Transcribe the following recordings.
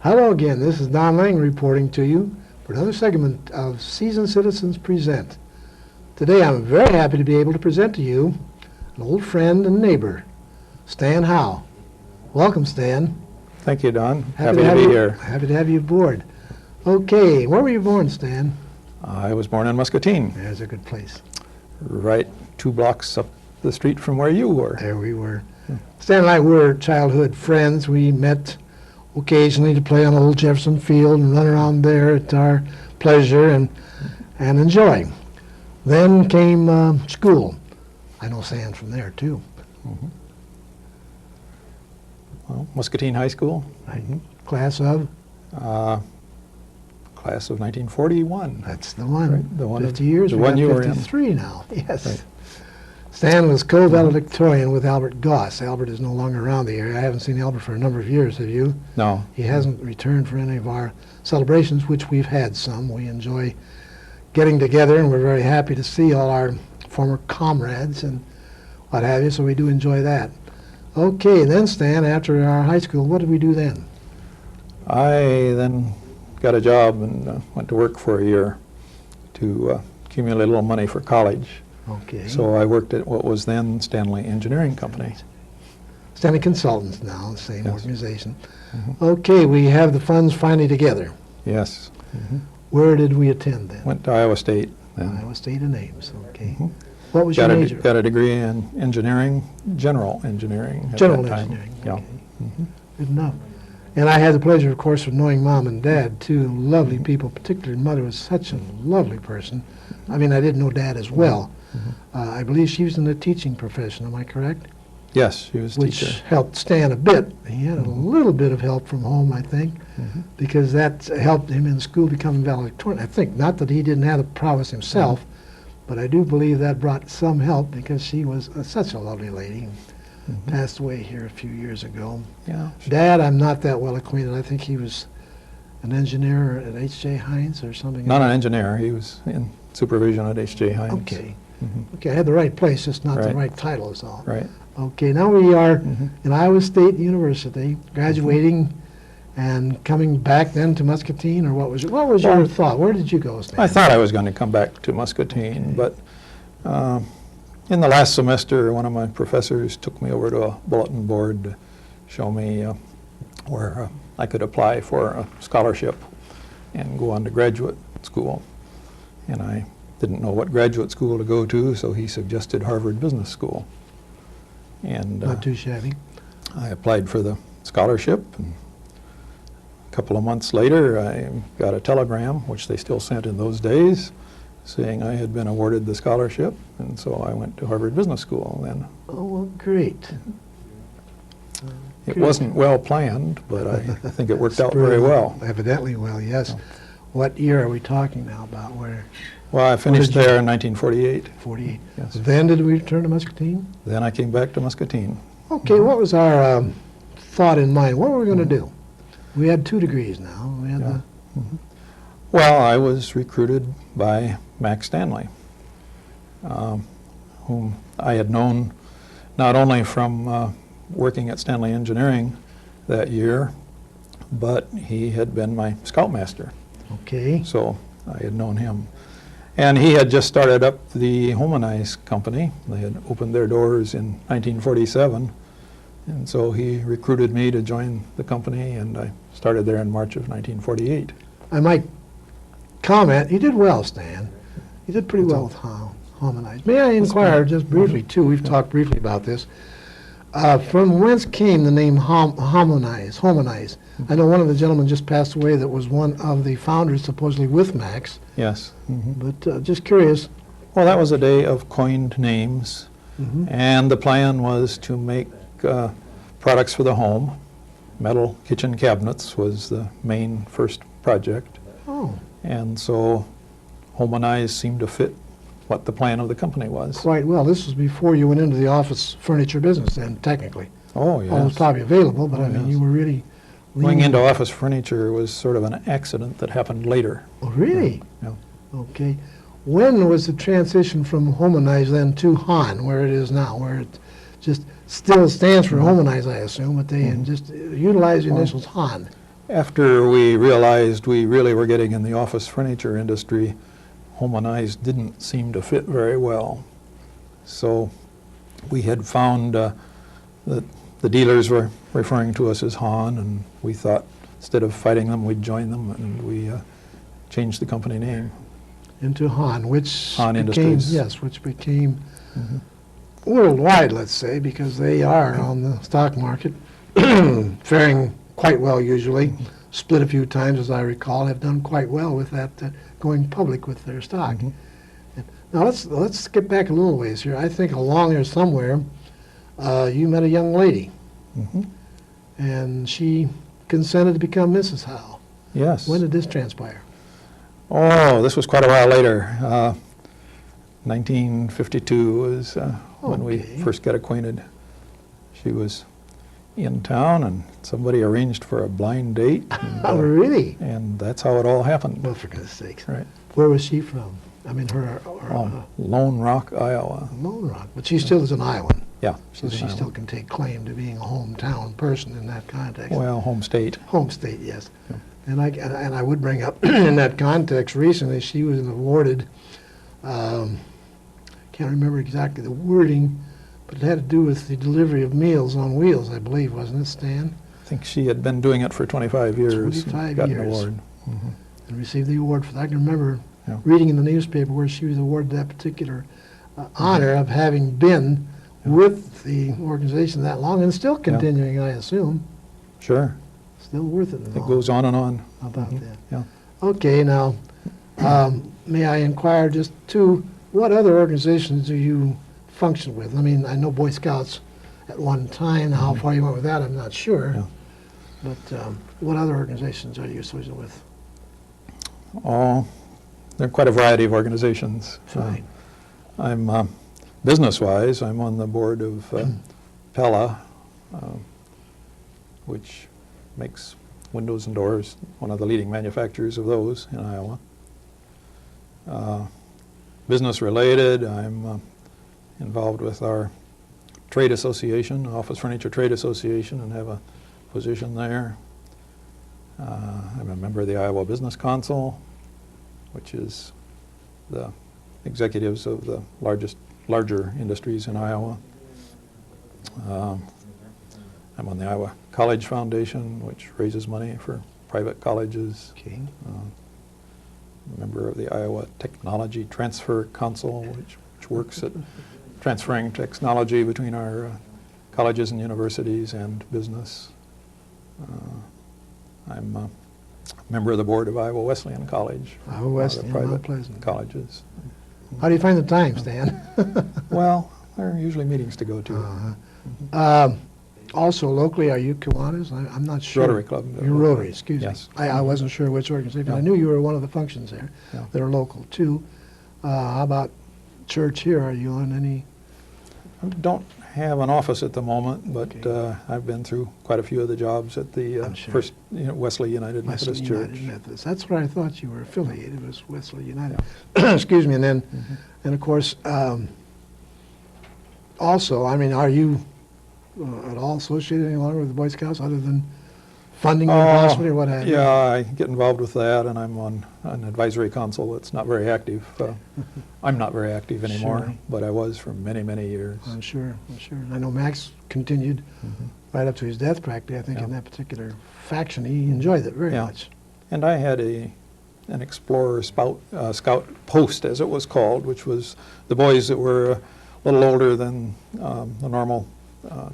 Hello again, this is Don Lange reporting to you for another segment of Seasoned Citizens Present. Today I'm very happy to be able to present to you an old friend and neighbor, Stan Howe. Welcome, Stan. Thank you, Don. Happy to be here. Happy to have you aboard. Okay, where were you born, Stan? I was born in Muscatine, There's a good place. right 2 blocks up the street from where you were. There we were. Stan and I were childhood friends. We met occasionally to play on Old Jefferson Field and run around there at our pleasure and enjoy. Then came school. I know Stan from there too. Well, Muscatine High School, Class of? class of 1941. That's the one. Right, the one 50 years. the We're one at you were in. 53 now. Yes. Right. Stan was co-valedictorian with Albert Goss. Albert is no longer around the area. I haven't seen Albert for a number of years, have you? No. He hasn't returned for any of our celebrations, which we've had some. We enjoy getting together, and we're very happy to see all our former comrades and what have you, so we do enjoy that. Okay, then, Stan, after our high school, what did we do then? I then got a job and went to work for a year to accumulate a little money for college. Okay. So I worked at what was then Stanley Engineering Company. Stanley Consultants now, the same Yes. organization. Okay, we have the funds finally together. Yes. Where did we attend then? Went to Iowa State then. Iowa State of Ames, okay. What was your Got major? a degree in engineering, general engineering at General that time. engineering, Yeah. okay. Good enough. And I had the pleasure, of course, of knowing Mom and Dad, two lovely people, particularly Mother was such a lovely person. I mean, I didn't know Dad as well. I believe she was in the teaching profession, am I correct? Yes, she was Which teacher. helped Stan a bit. He had a little bit of help from home, I think, because that helped him in school becoming valedictorian. I think, not that he didn't have the prowess himself, but I do believe that brought some help because she was such a lovely lady. Passed away here a few years ago. Yeah. Dad, I'm not that well acquainted. I think he was an engineer at H.J. Heinz or something. Not an engineer. He was in supervision at H.J. Heinz. Okay. Okay, I had the right place, just not the Right. right title is all. Right. Okay, now we are in Iowa State University, graduating and coming back then to Muscatine, or what was your thought? Where did you go, Stan? I thought I was going to come back to Muscatine, but in the last semester, one of my professors took me over to a bulletin board to show me where I could apply for a scholarship and go on to graduate school. And I didn't know what graduate school to go to, so he suggested Harvard Business School. And Not too shabby. I applied for the scholarship, and a couple of months later I got a telegram, which they still sent in those days, saying I had been awarded the scholarship, and so I went to Harvard Business School then. Oh, well, great. It wasn't well planned, but I think it worked out very well. Evidently well, yes. What year are we talking now about? Where? Well, I finished there in 1948. 48. Yes. Then did we return to Muscatine? Then I came back to Muscatine. Okay, what was our thought in mind? What were we going to do? We had 2 degrees now. We had the Well, I was recruited by Max Stanley, whom I had known not only from working at Stanley Engineering that year, but he had been my scoutmaster. Okay. So I had known him. And he had just started up the Homanize company. They had opened their doors in 1947. And so he recruited me to join the company, and I started there in March of 1948. I might comment, you did well, Stan. You did pretty well with Hominize. May I inquire just briefly, too, we've talked briefly about this, from whence came the name Hominize? I know one of the gentlemen just passed away that was one of the founders, supposedly with Max, Yes. but just curious. Well, that was a day of coined names, and the plan was to make products for the home. Metal kitchen cabinets was the main first project. Oh, And so Homanize seemed to fit what the plan of the company was. quite well. This was before you went into the office furniture business then, technically. Oh, All was yes. probably available, but Oh, I mean, yes. you were really Going leaning- into office furniture was sort of an accident that happened later. Oh, really? Yeah. Okay. When was the transition from Homanize then to Han, where it is now, where it just still stands for Homanize, I assume, but they just utilize the initials Han? after we realized we really were getting in the office furniture industry, Homanized didn't seem to fit very well. So we had found that the dealers were referring to us as Han, and we thought instead of fighting them, we'd join them, and we changed the company name. Into Han, which Han became, Industries. yes, which became worldwide, let's say, because they are on the stock market, faring quite well usually. Split a few times, as I recall, have done quite well with that, going public with their stock. Now let's get back a little ways here. I think along there somewhere, you met a young lady, and she consented to become Mrs. Howe. Yes. When did this transpire? Oh, this was quite a while later. 1952 was when we Okay. first got acquainted. She was in town, and somebody arranged for a blind date. And, Oh, really? and that's how it all happened. Well, for goodness sakes. Right. Where was she from? I mean, her Lone Rock, Iowa. Lone Rock, but she still is an Iowan, Yeah. so she's she an still Iowan. can take claim to being a hometown person in that context. Well, home state. Home state, yes. Yeah. And I would bring up in that context recently, she was awarded, can't remember exactly the wording, but it had to do with the delivery of meals on wheels, I believe, wasn't it, Stan? I think she had been doing it for 25 years. 25 and got years. an award. And received the award for that. I can remember Yeah. reading in the newspaper where she was awarded that particular honor of having been with the organization that long and still continuing, I assume. Sure. Still worth it. and It all. goes on and on. How about that? Yeah. Okay, now, may I inquire just too, what other organizations do you function with? I mean, I know Boy Scouts at one time. How far you went with that, I'm not sure. Yeah. But what other organizations are you associated with? Oh, there are quite a variety of organizations. Fine. I'm, business-wise, I'm on the board of Pella, which makes windows and doors, one of the leading manufacturers of those in Iowa. Business-related, I'm involved with our trade association, Office Furniture Trade Association, and have a position there. I'm a member of the Iowa Business Council, which is the executives of the larger industries in Iowa. I'm on the Iowa College Foundation, which raises money for private colleges. Okay. Member of the Iowa Technology Transfer Council, which works at transferring technology between our colleges and universities and business. I'm a member of the board of Iowa Wesleyan College. Iowa one of the Wesleyan, Mount private Pleasant. colleges. How do you find the time, Stan? Well, there are usually meetings to go to. Also, locally, are you Kiwanis? I'm not sure. Rotary Club. You're Rotary, excuse me. Yes. I wasn't sure which organization, but I Yeah. knew you were one of the functions there Yeah. that are local, too. How about church here? Are you on any? I don't have an office at the moment, but Okay. I've been through quite a few of the jobs at the I'm sure. First Wesley United Wesley Methodist United Church. Methodist. That's where I thought you were affiliated, was Wesley United. Excuse me, and then, and of course, also, I mean, are you at all associated any longer with the Boy Scouts other than funding them possibly or what have you? Yeah, I get involved with that, and I'm on an advisory council that's not very active. I'm not very active anymore, Sure. but I was for many, many years. I'm sure. I know Max continued right up to his death practically, I think, Yeah. in that particular faction. He enjoyed it very Yeah. much. And I had an Explorer Scout post, as it was called, which was the boys that were a little older than the normal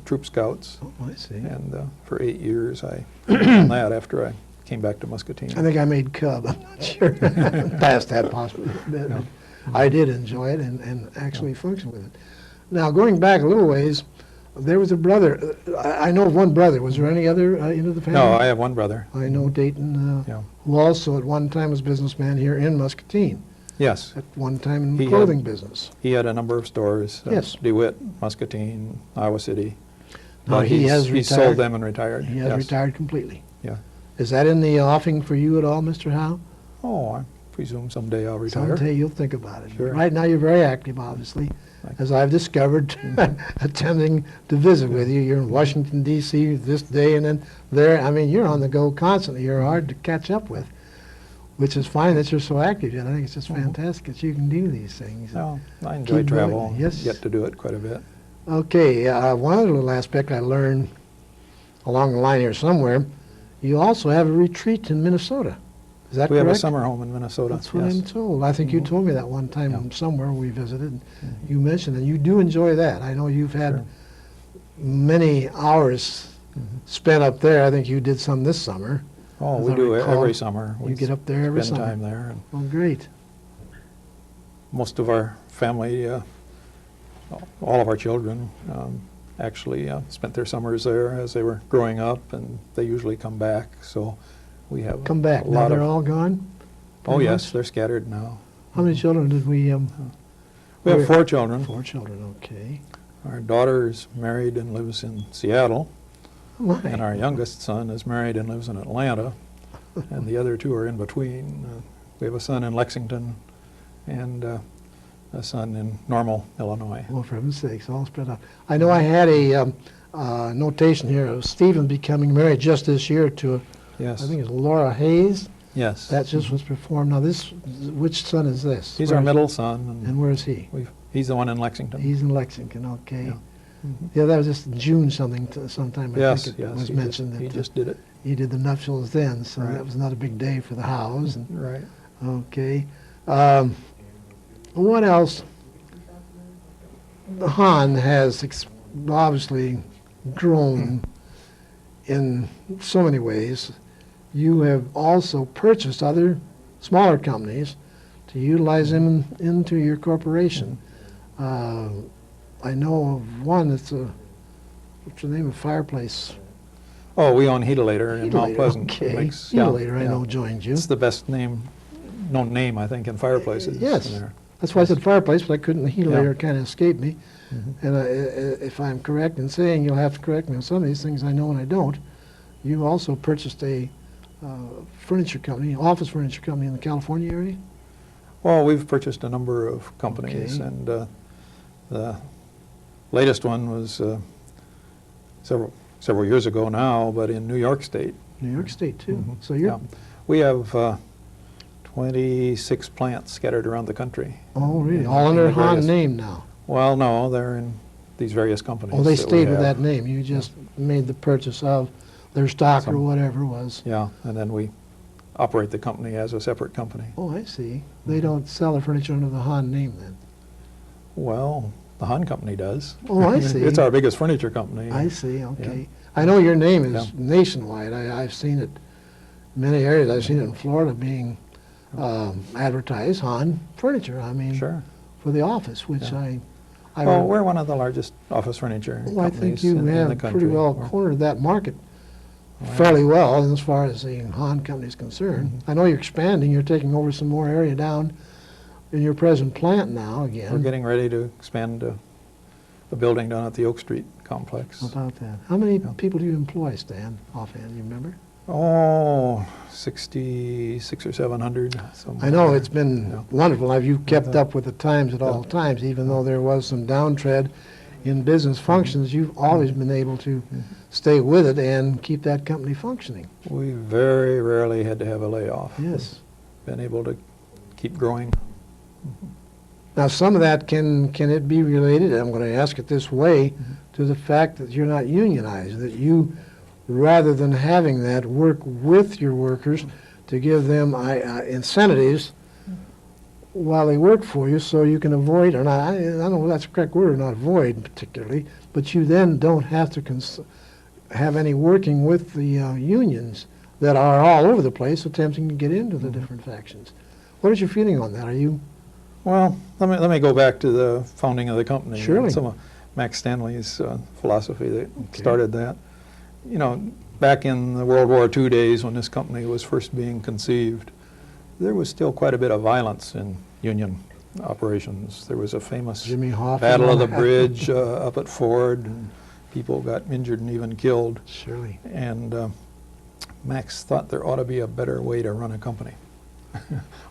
troop scouts. Oh, I see. And for 8 years, I did that after I came back to Muscatine. I think I made Cub. I'm not sure. Past that possibly. But Yeah. I did enjoy it and actually function with it. Now, going back a little ways, there was a brother. I know of one brother. Was there any other into the family? No, I have one brother. I know Dayton, Yeah. who also at one time was businessman here in Muscatine, Yes, at one time in the He clothing business. he had a number of stores. Yes. DeWitt, Muscatine, Iowa City. Now, But he has he retired. sold them and retired. He has Yes. retired completely. Yeah. Is that in the offing for you at all, Mr. Howe? Oh, I presume someday I'll retire. Someday you'll think about it. Sure. Right now, you're very active, obviously. as I've discovered, attempting to visit with you. You're in Washington, D.C. this day and then there. I mean, you're on the go constantly. You're hard to catch up with, which is fine that you're so active yet. I think it's just fantastic that you can do these things. Well, I enjoy Keep travel. going. Yes. Get to do it quite a bit. Okay, one other little aspect I learned along the line here somewhere, you also have a retreat in Minnesota. Is that We correct? have a summer home in Minnesota. That's what yes. I'm told. I think you told me that one time Yeah. somewhere we visited. And you mentioned, and you do enjoy that. I know you've had Sure. many hours spent up there. I think you did some this summer. Oh, As we I do it recall, every summer. You get up there every spend summer. time there. And Oh, great. most of our family, all of our children, actually spent their summers there as they were growing up, and they usually come back. So we have Come back. a Now lot they're of. all gone? Oh pretty yes, much? they're scattered now. How many children did we We have Where- 4 children. 4 children, okay. Our daughter is married and lives in Seattle, Oh, my. and our youngest son is married and lives in Atlanta, and the other 2 are in between. We have a son in Lexington and a son in Normal, Illinois. Well, for heaven's sakes, all spread out. I know I had a notation here of Stephen becoming married just this year to, Yes. I think it's Laura Hayes. Yes. That just was performed. Now this, which son is this? He's Where our is- middle son, And where is he? he's the one in Lexington. He's in Lexington, okay. Yeah. Yeah, that was just in June sometime, I Yes, think it yes. was he mentioned just, he that just did it. he did the nuptials then, so Right. that was not a big day for the Howes. And, Right. okay. What else? The Han has obviously grown in so many ways. You have also purchased other smaller companies to utilize them into your corporation. I know of one that's what's the name of fireplace? Oh, we own Heatolator in Mount Heatolator, Pleasant. okay. Makes- yeah, Heatolator, I yeah. know, joined you. It's the best known name, I think, in fireplaces. Yes. in there. That's why I said fireplace, but I couldn't, the Heatolator Yeah. kind of escaped me. Mhm. And if I'm correct in saying, you'll have to correct me on some of these things I know and I don't, you also purchased a furniture company, office furniture company in the California area? Well, we've purchased a number of companies, Okay. and the latest one was several years ago now, but in New York State. New York State, too. Mhm. So you're, Yeah. We have 26 plants scattered around the country. oh, really, in- all in under the a Han various- name now? Well, no, they're in these various companies. Oh, they that we stayed with have. that name, you just made the purchase of their stock or Some- whatever it was. Yeah, and then we operate the company as a separate company. Oh, I see. They don't sell the furniture under the Han name then? Well, the Han company does. Oh, I see. It's our biggest furniture company. I see, okay. I know your name is Yeah. nationwide. I've seen it in many areas. I've seen it in Florida being advertised, Han Furniture, I mean, Sure. for the office, which Yeah. I Well, would- we're one of the largest office furniture well, I think companies you in the have country. pretty well We're- cornered that market Well, fairly well as far as the Han company is concerned. Mhm. I know you're expanding, you're taking over some more area down in your present plant now We're again. getting ready to expand a building down at the Oak Street complex. How about that? How many Yeah. people do you employ, Stan, offhand, do you remember? Oh, 66 or 700. I somewhere. know it's been Yeah. wonderful. Have you kept Yeah. up with the times at all Yeah. times, even though there was some downtread in business functions? You've always been able to stay with it and keep that company functioning. We very rarely had to have a layoff. Yes. Been able to keep growing. Now, some of that can it be related? I'm going to ask it this way to the fact that you're not unionized. That you, rather than having that, work with your workers to give them incentives while they work for you, so you can avoid, or not, I don't know if that's the correct word, or not avoid particularly, but you then don't have to have any working with the unions that are all over the place attempting to get into the different factions. What is your feeling on that? Are you, Well, let me go back to the founding of the company. Surely. And some of Max Stanley's philosophy that Okay. started that. You know, back in the World War II days when this company was first being conceived, there was still quite a bit of violence in union operations. There was a famous Jimmy Hoffa? Battle of the Bridge up at Ford, and people got injured and even killed. Surely. And Max thought there ought to be a better way to run a company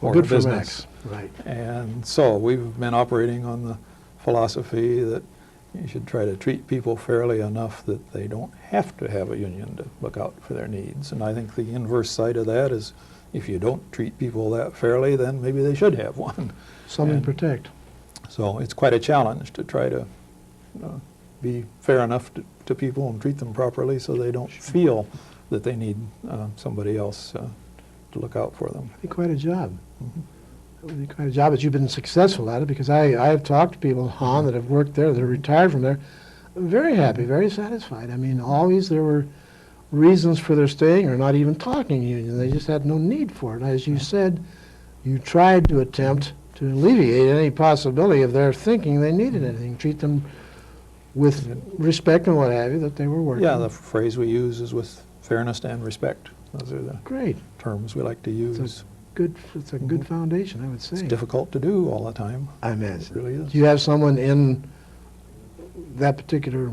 or Good a for business. Max. Right. And so we've been operating on the philosophy that you should try to treat people fairly enough that they don't have to have a union to look out for their needs. And I think the inverse side of that is if you don't treat people that fairly, then maybe they should have one. Something And to protect. so it's quite a challenge to try to be fair enough to people and treat them properly so they don't feel that they need somebody else to look out for them. It'd be quite a job. Mhm. It would be quite a job, but you've been successful at it, because I've talked to people, Han, that have worked there, that are retired from there, very happy, very satisfied. I mean, always there were reasons for their staying or not even talking union. They just had no need for it. As you said, you tried to attempt to alleviate any possibility of their thinking they needed anything, treat them with respect and what have you, that they were working. Yeah, the phrase we use is with fairness and respect. Those are the Great. terms we like to use. It's a good foundation, I would say. It's difficult to do all the time. I It imagine. really is. Do you have someone in that particular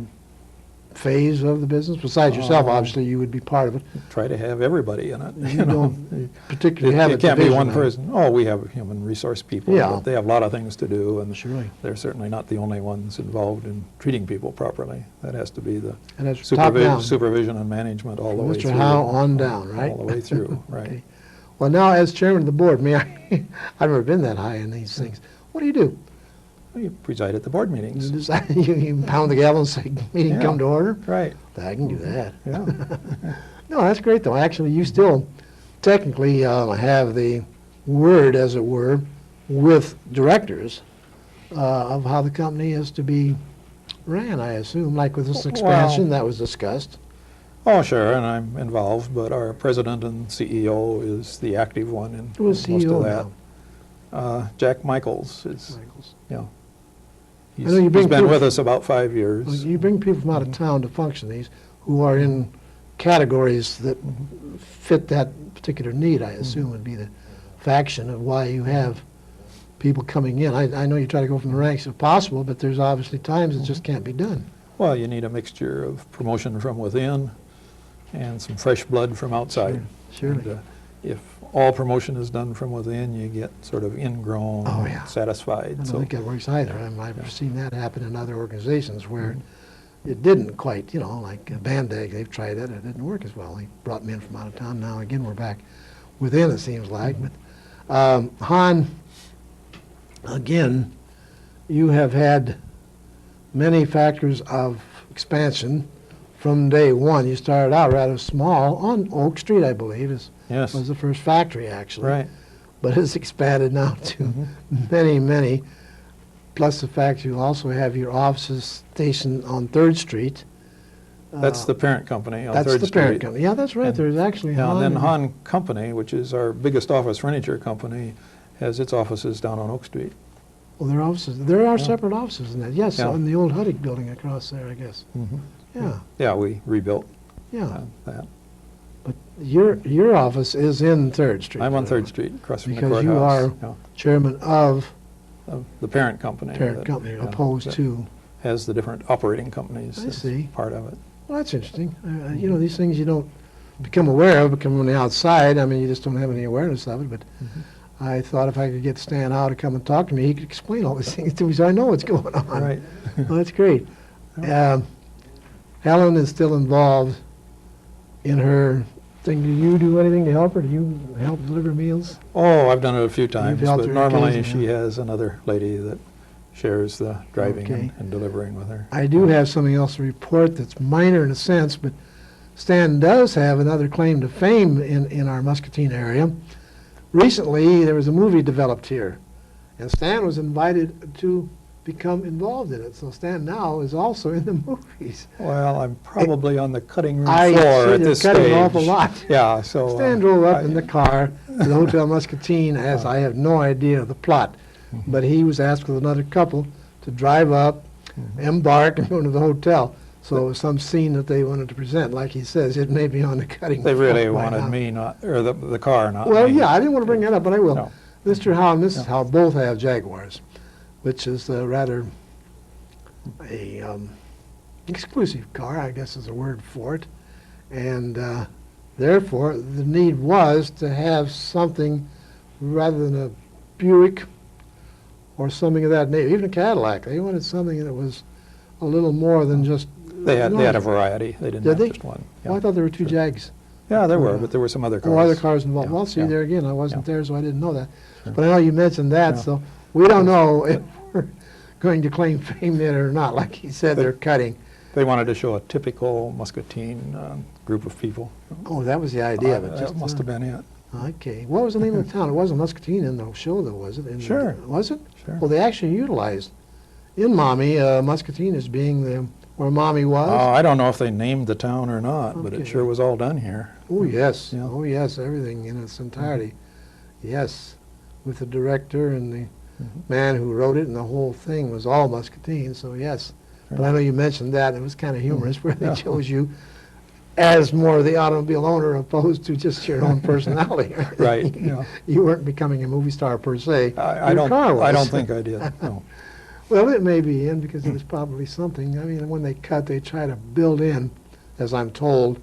phase of the business? Besides yourself, obviously, you would be part of it. Try to have everybody in it. You don't particularly have a It can't be one division, person. Oh, we have human resource people, Yeah. but they have a lot of things to do, and Surely. they're certainly not the only ones involved in treating people properly. That has to be the And that's top down. supervision and management all the way through. Mr. Howe on down, right? All the way through, right. Okay. Well, now, as chairman of the board, I've never been that high in these things. What do you do? You preside at the board meetings. You pound the gavel and say, meeting Yeah. come to order? Right, I can do that. yeah. No, that's great, though. Actually, you still technically have the word, as it were, with directors of how the company is to be ran, I assume, like with this expansion that was discussed. Oh, sure, and I'm involved, but our president and CEO is the active one in Who's most CEO of that. now? Jack Michaels is, Michaels. yeah. I know you bring He's been people- with us about 5 years. Well, you bring people from out of town to function these, who are in categories that fit that particular need, I assume would be the faction of why you have people coming in. I know you try to go from the ranks if possible, but there's obviously times it just can't be done. Well, you need a mixture of promotion from within and some fresh blood from outside. Surely. And, if all promotion is done from within, you get sort of ingrown, Oh, yeah. satisfied. I don't So, think that works either. I've seen that happen in other organizations where it didn't quite, like Bandag, they've tried it, it didn't work as well. They brought me in from out of town. Now, again, we're back within, it seems like. But Han, again, you have had many factors of expansion from day one. You started out rather small on Oak Street, I believe, yes, was the first factory, actually. right. But it's expanded now to many, many, plus the fact you also have your offices stationed on 3rd Street. That's the parent company on 3rd That's Street. the parent company. Yeah, that's right. And- There's actually Yeah, Han. and then Han Company, which is our biggest office furniture company, has its offices down on Oak Street. Well, there are offices. There are Yeah. separate offices in that. Yes, Yeah. in the old Huddick building across there, I guess. Yeah, Yeah, we rebuilt yeah. that. But your office is in 3rd Street. I'm on 3rd Street, across from the Because courthouse. you are chairman of Of the parent company. parent that, company, yeah, opposed that to. has the different operating companies I as see. part of it. Well, that's interesting. These things you don't become aware of, become on the outside. I mean, you just don't have any awareness of it. But I thought if I could get Stan Howe to come and talk to me, he could explain all these things to me, so I know what's going on. Right. Well, that's great. Helen is still involved in her thing. Do you do anything to help her? Do you help deliver meals? Oh, I've done it a few times, helped but her normally occasionally, she has another lady that shares the driving Okay. and delivering with her. I do have something else to report that's minor in a sense, but Stan does have another claim to fame in our Muscatine area. Recently, there was a movie developed here, and Stan was invited to become involved in it. So Stan now is also in the movies. Well, I'm probably on the cutting room I floor see at you're this cutting stage. an awful lot. Yeah, so. Stan drove up in the car to the Hotel Muscatine, as I have no idea of the plot. But he was asked with another couple to drive up, embark, and go to the hotel. So it was some scene that they wanted to present. Like he says, it may be on the cutting They floor really by wanted now. me, not, or the car, not Well, me. yeah, I didn't want to bring that up, but I will. No. Mr. Howe and Mrs. Howe both have Jaguars, which is rather a exclusive car, I guess is a word for it. And therefore, the need was to have something rather than a Buick or something of that nature. Even a Cadillac, they wanted something that was a little more than just. They had a noise. variety. They didn't Did have they? just one. Oh, I thought there were two Jags. Yeah, there were, but there were some other cars. Oh, other cars involved. Yeah, Well, see, yeah. there again, I wasn't there, so I didn't know that. Sure. But I know you mentioned that, Yeah. so we don't know if we're going to claim fame there or not. Like he said, they're cutting. They wanted to show a typical Muscatine group of people. Oh, that was the idea of it. That must have been it. Okay. What was the name of the town? It wasn't Muscatine in the show, though, was it? Sure. Was it? Sure. Well, they actually utilized in Mommy, Muscatine as being where Mommy was. I don't know if they named the town or not, but it Okay. sure was all done here. Oh, yes. Yeah. Oh, yes, everything in its entirety. Yes, with the director and the man who wrote it, and the whole thing was all Muscatine, so yes. Sure. But I know you mentioned that, and it was kind of humorous where they Yeah. chose you as more the automobile owner opposed to just your own personality. Right, yeah. You weren't becoming a movie star per se. I Your car was. don't think I did, no. Well, it may be in because it was probably something. I mean, when they cut, they try to build in, as I'm told,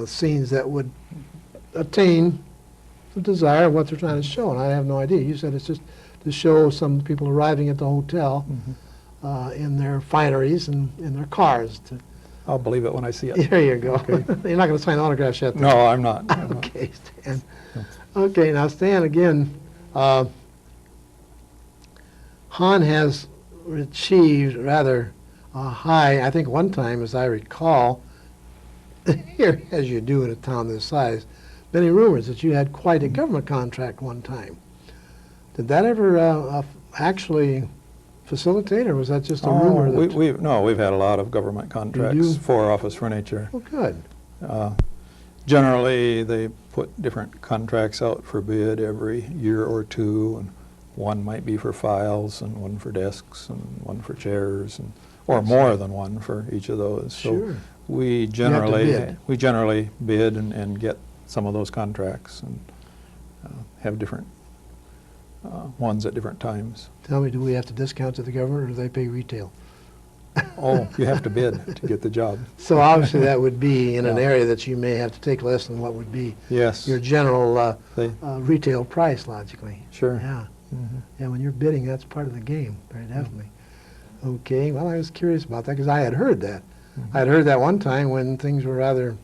scenes that would attain the desire of what they're trying to show, and I have no idea. You said it's just to show some people arriving at the hotel in their fineries and in their cars. I'll believe it when I see it. There you go. You're not going to sign autographs yet? No, I'm not. I'm not. Okay, Stan. Okay, now Stan, again, Han has achieved rather high, I think one time, as I recall, here, as you do in a town this size, many rumors that you had quite a government contract one time. Did that ever actually facilitate, or was that just a rumor? That, we've had a lot of government contracts for office furniture. oh, good. Generally, they put different contracts out for bid every year or two, and one might be for files, and one for desks, and one for chairs, and or more than one for each of those. Sure. So we have to generally bid and get some of those contracts, and have different ones at different times. Tell me, do we have to discount to the government, or do they pay retail? Oh, you have to bid to get the job. So obviously that would be in an Yeah. area that you may have to take less than what would be Yes. your general They, retail price, logically. sure. Yeah. Mhm. Yeah, when you're bidding, that's part of the game, very definitely. Okay, well, I was curious about that because I had heard that. I had heard that one time when things were rather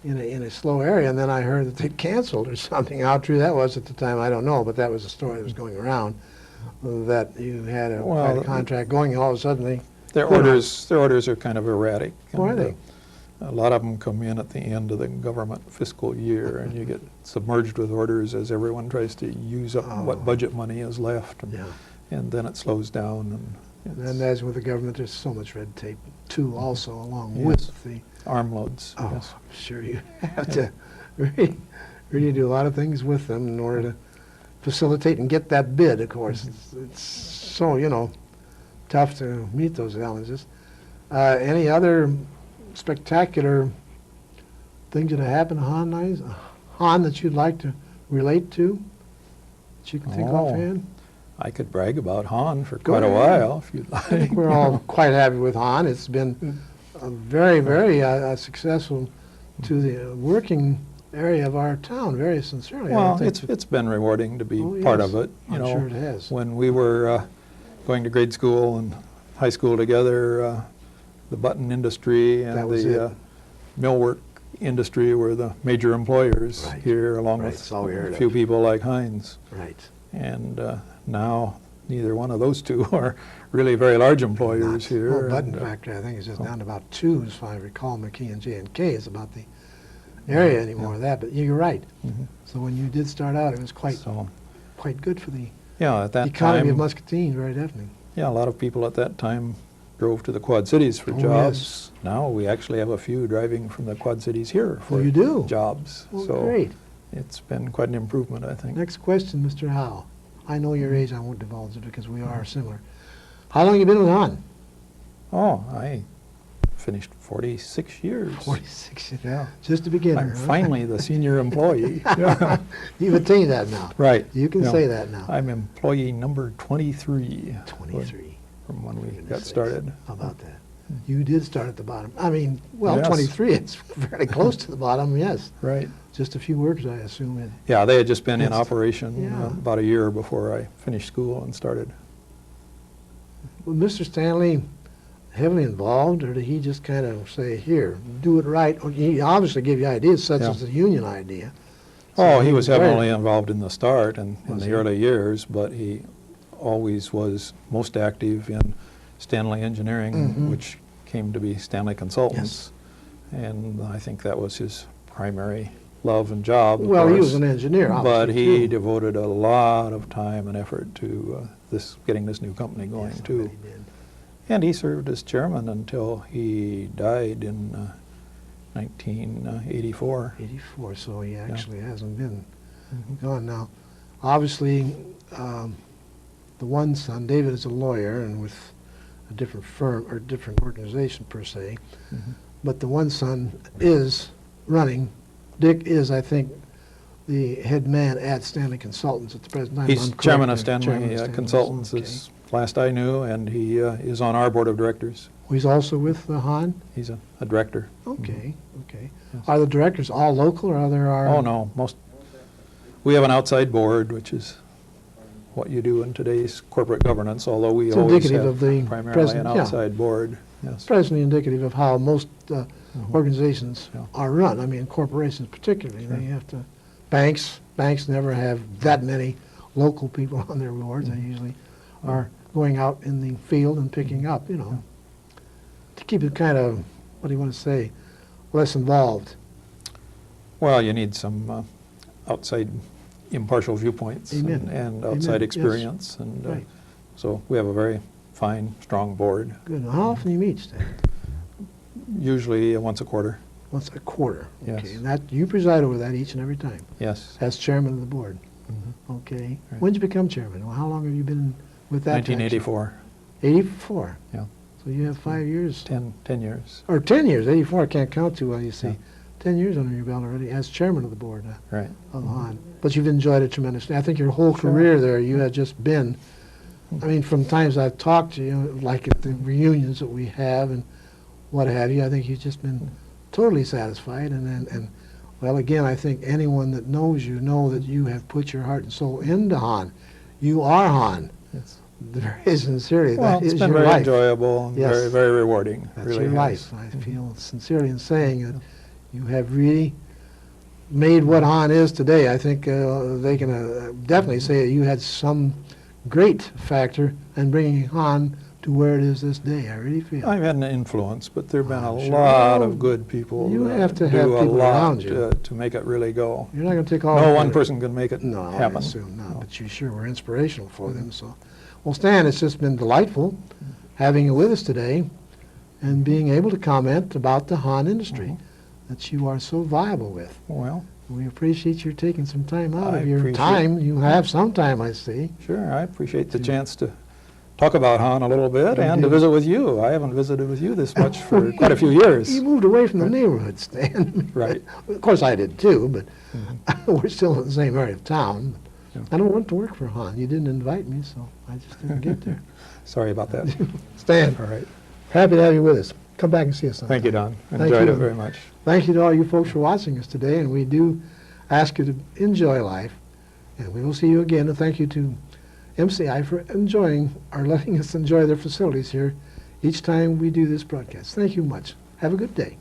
in a slow area, and then I heard that they'd canceled or something. How true that was at the time, I don't know, but that was a story that was going around, that you had quite a contract going, and all of a sudden they... Their orders are kind of erratic. Oh, are and, they? A lot of them come in at the end of the government fiscal year, and you get submerged with orders as everyone tries to use up what budget money is left, and then it slows down. And as with the government, there's so much red tape, too, also, along Yes. with the... Armloads. Oh, Yes. I'm sure you have to really do a lot of things with them in order to facilitate and get that bid, of course. It's so, tough to meet those challenges. Any other spectacular things that have happened to Han that you'd like to relate to, that you can think offhand? I could brag about Han for quite a ahead. while, if you'd like. I think we're all quite happy with Han. It's been very, very successful to the working area of our town, very sincerely. I Well, don't think it's been rewarding to be Oh, part yes. of it. You I'm know, sure it has. when we were going to grade school and high school together, the button industry and That was the it. millwork industry were the major employers Right. here, along Right, with that's all we heard a of. few people like Heinz. Right. And now, neither one of those two are really very large employers here. Well, Button and, Factory, I think, is just down to about 2, as I recall. McKee and J&K is about the area anymore of that. But you're right. Mhm. So when you did start out, it was quite So, good for the yeah, at that economy of time, Muscatine, very definitely. yeah, a lot of people at that time drove to the Quad Cities for Oh, jobs. yes. Now we actually have a few driving from the Quad Cities here Oh, for you do? jobs. Well, So great. it's been quite an improvement, I think. Next question, Mr. Howe. I know your age. I won't divulge it because we are similar. How long you been with Han? Oh, I finished 46 years. 46. Yeah. Just a beginner. I'm huh? finally the senior employee. Yeah. You've attained that now. Right. You can Yeah. say that now. I'm employee number 23. 23. From when we Goodness got sakes. started. How about that? You did start at the bottom. I mean, well, Yes. 23, it's fairly close to the bottom, yes. Right. Just a few workers, I assume. Yeah, they had just been in Yes. operation Yeah. about a year before I finished school and started. was Mr. Stanley heavily involved, or did he just kind of say, here, do it right? Or he obviously gave you ideas, such Yeah. as the union idea. Oh, So he was very- heavily involved in the start and in Was the he? early years, but he always was most active in Stanley Engineering, Mhm. which came to be Stanley Consultants. And I think that was his primary love and job, of Well, he course. was an engineer, But obviously, he too. devoted a lot of time and effort to getting this new company going, Yes, I too. bet he did. And he served as chairman until he died in 1984. 84, so he actually hasn't been Mhm. gone now. Obviously, the one son, David, is a lawyer and with a different firm, or different organization per se, Mhm. but the one son is running. Dick is, I think, the head man at Stanley Consultants at the present time. He's I'm correct, chairman of Chairman Stanley of Stanley Consultants, okay. as last I knew, and he is on our board of directors. He's also with Han? He's a director. Okay, okay. Yes. Are the directors all local, or are there? Oh, no, we have an outside board, which is what you do in today's corporate governance, although we It's always indicative have of the primarily present- an yeah. outside board. Yes. Presently indicative of how most organizations Yeah. are run. I mean, corporations particularly. Sure. They have to, banks never have that many local people on their boards. They usually are going out in the field and picking up, you know, to keep it kind of, what do you want to say, less involved. Well, you need some outside impartial viewpoints Amen. and Amen, outside yes. experience. And Right. so we have a very fine, strong board, Good. Now, how often do you meet, Stan? usually once a quarter. Once a quarter. Yes. Okay, and that, you preside over that each and every time, Yes. as chairman of the board. Mhm. Okay. Right. When did you become chairman? Well, how long have you been with that? 1984, 84. yeah, So you have 5 years. 10 years. Or 10 years, 84, I can't count too well, you see. Yeah. 10 years under your belt already as chairman of the board Right. of Han. But you've enjoyed it tremendously. I think your whole Sure. career there, you have just been, I mean, from times I've talked to you, like at the reunions that we have and what have you, I think you've just been totally satisfied. And well, again, I think anyone that knows you know that you have put your heart and soul into Han. You are Han. Yes. Very sincerely. Well, That it's is been your very life. enjoyable and Yes. very, very rewarding. That's really your has. life. I feel sincerely in saying that you have really made what Han is today. I think they can definitely say that you had some great factor in bringing Han to where it is this day. I really feel. I've had an influence, but there have been I'm a sure. lot Well, of good people you that have to do have a people lot around you. to make it really go. You're not going to take all No the one credit. person can make it No, I happen. assume not, No. but you sure were inspirational for them. So, well, Stan, it's just been delightful having you with us today and being able to comment about the Han industry Mhm. that you are so viable with. Well, We appreciate your taking some time out I of your appreciate- time. You have some time, I see. sure, I appreciate the To- chance to talk about Han a little bit You and to do. visit with you. I haven't visited with you this much for quite a few years. You moved away from the Right. neighborhood, Stan. Right. Of course, I did too, but Mhm. we're still in the same area of town. Yeah. I don't want to work for Han. You didn't invite me, so I just didn't get there. Sorry about that. Stan, All right. happy to have you with us. Come back and see us sometime. Thank you, Don. Thank Enjoyed you. it very much. Thank you to all you folks for watching us today, and we do ask you to enjoy life. And we will see you again, and thank you to MCI for enjoying or letting us enjoy their facilities here each time we do this broadcast. Thank you much. Have a good day.